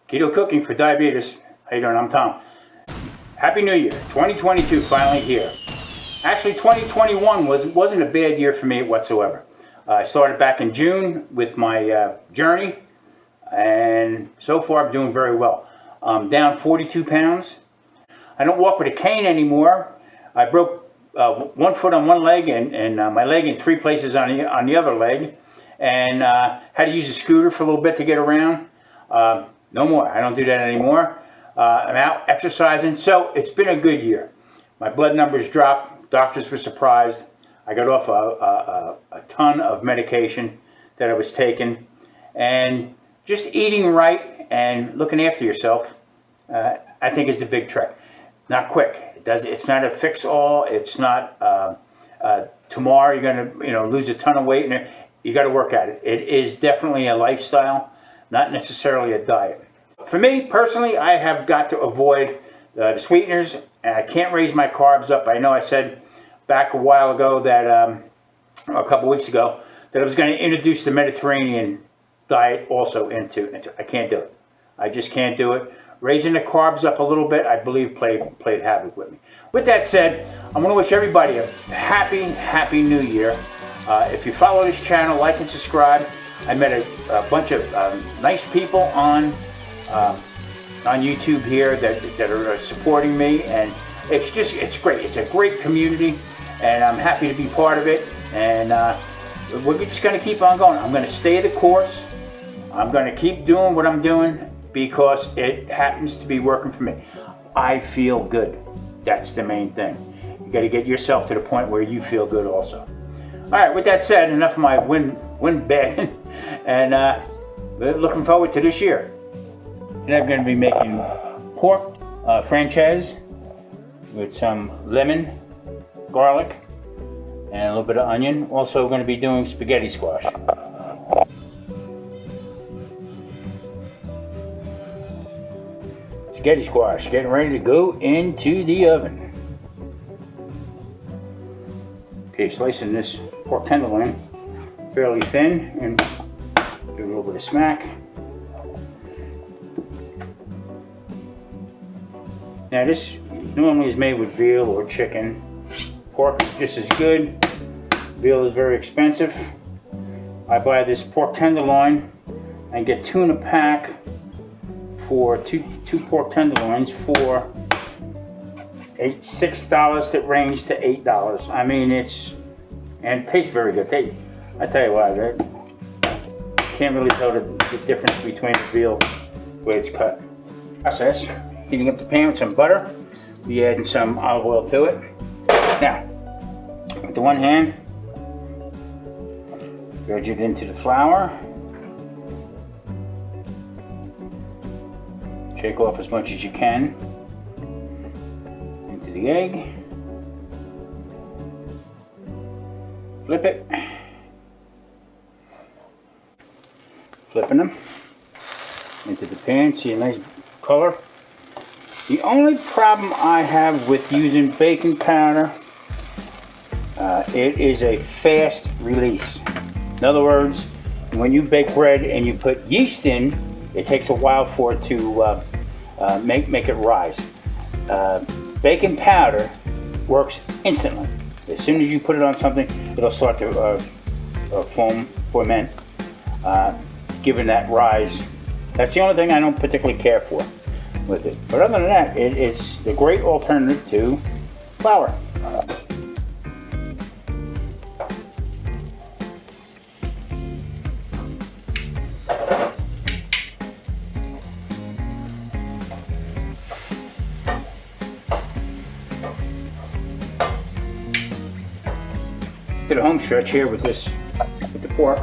Keto Cooking for Diabetes. How you doing? I'm Tom. Happy New Year. 2022 finally here. Actually, 2021 wasn't a bad year for me whatsoever. I started back in June with my journey, and so far I'm doing very well. I'm down 42 pounds. I don't walk with a cane anymore. I broke one foot on one leg and my leg in three places on the other leg, and had to use a scooter for a little bit to get around. No more. I don't do that anymore. I'm out exercising, so it's been a good year. My blood numbers dropped. Doctors were surprised. I got off a ton of medication that I was taking, and just eating right and looking after yourself, I think is the big trick. Not quick. It's not a fix-all. It's not tomorrow you're going to lose a ton of weight, and you got to work at it. It is definitely a lifestyle, not necessarily a diet. For me personally, I have got to avoid the sweeteners, and I can't raise my carbs up. I know I said back a while ago that a couple weeks ago that I was going to introduce the Mediterranean diet also into. I can't do it. I just can't do it. Raising the carbs up a little bit, I believe, played havoc with me. With that said, I want to wish everybody a happy New Year. If you follow this channel, like and subscribe. I met a bunch of nice people on YouTube here that are supporting me, and it's great. It's a great community, and I'm happy to be part of it. And we're just going to keep on going. I'm going to stay the course. I'm going to keep doing what I'm doing because it happens to be working for me. I feel good. That's the main thing. You got to get yourself to the point where you feel good also. All right, with that said, enough of my win begging, and looking forward to this year. And I'm going to be making pork franchise with some lemon, garlic, and a little bit of onion. Also going to be doing spaghetti squash. Spaghetti squash getting ready to go into the oven. Okay, slicing this pork tenderloin fairly thin and give it a little bit of smack. Now this normally is made with veal or chicken. Pork is just as good. Veal is very expensive. I buy this pork tenderloin and get two in a pack for two pork tenderloins for $6 that range to $8. I mean, and it tastes very good. I tell you what, can't really tell the difference between the veal the way it's cut. Process, heating up the pan with some butter. We adding some olive oil to it. Now, with the one hand, dredge it into the flour. Shake off as much as you can. Into the egg. Flip it. Flipping them into the pan. See a nice color. The only problem I have with using baking powder, it is a fast release. In other words, when you bake bread and you put yeast in, it takes a while for it to make it rise. Baking powder works instantly. As soon as you put it on something, it'll start to ferment, giving that rise. That's the only thing I don't particularly care for with it. But other than that, it's the great alternative to flour. Did a home stretch here with the pork.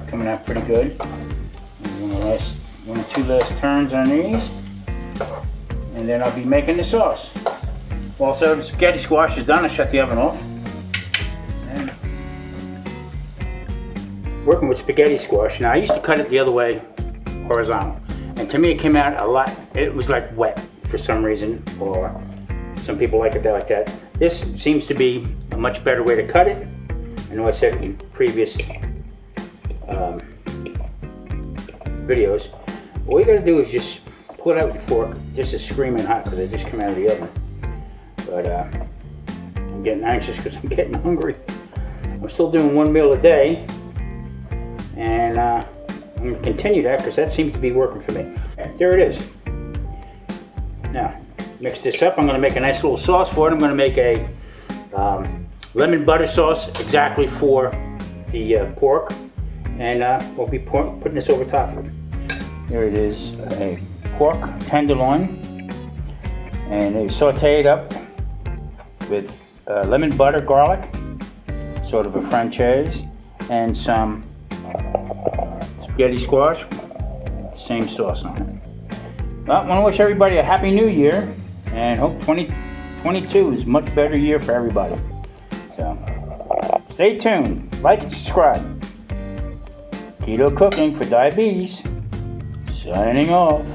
Coming out pretty good. One or two last turns on these, and then I'll be making the sauce. Also, the spaghetti squash is done. I shut the oven off. And working with spaghetti squash. Now I used to cut it the other way, horizontal, and to me it came out a lot. It was like wet for some reason, or some people like it like that. This seems to be a much better way to cut it. I know I said in previous videos. All you gotta do is just pull it out with your fork. This is screaming hot because I just came out of the oven. But I'm getting anxious because I'm getting hungry. I'm still doing 1 meal a day. And I'm going to continue that because that seems to be working for me. And there it is. Now, mix this up. I'm going to make a nice little sauce for it. I'm going to make a lemon butter sauce exactly for the pork. And we'll be putting this over top of it. Here it is, a pork tenderloin. And they saute it up with lemon butter, garlic, sort of a franchise, and some spaghetti squash, same sauce on it. Well, I want to wish everybody a happy new year and hope 2022 is a much better year for everybody. So, stay tuned, like and subscribe. Keto Cooking for Diabetes, signing off.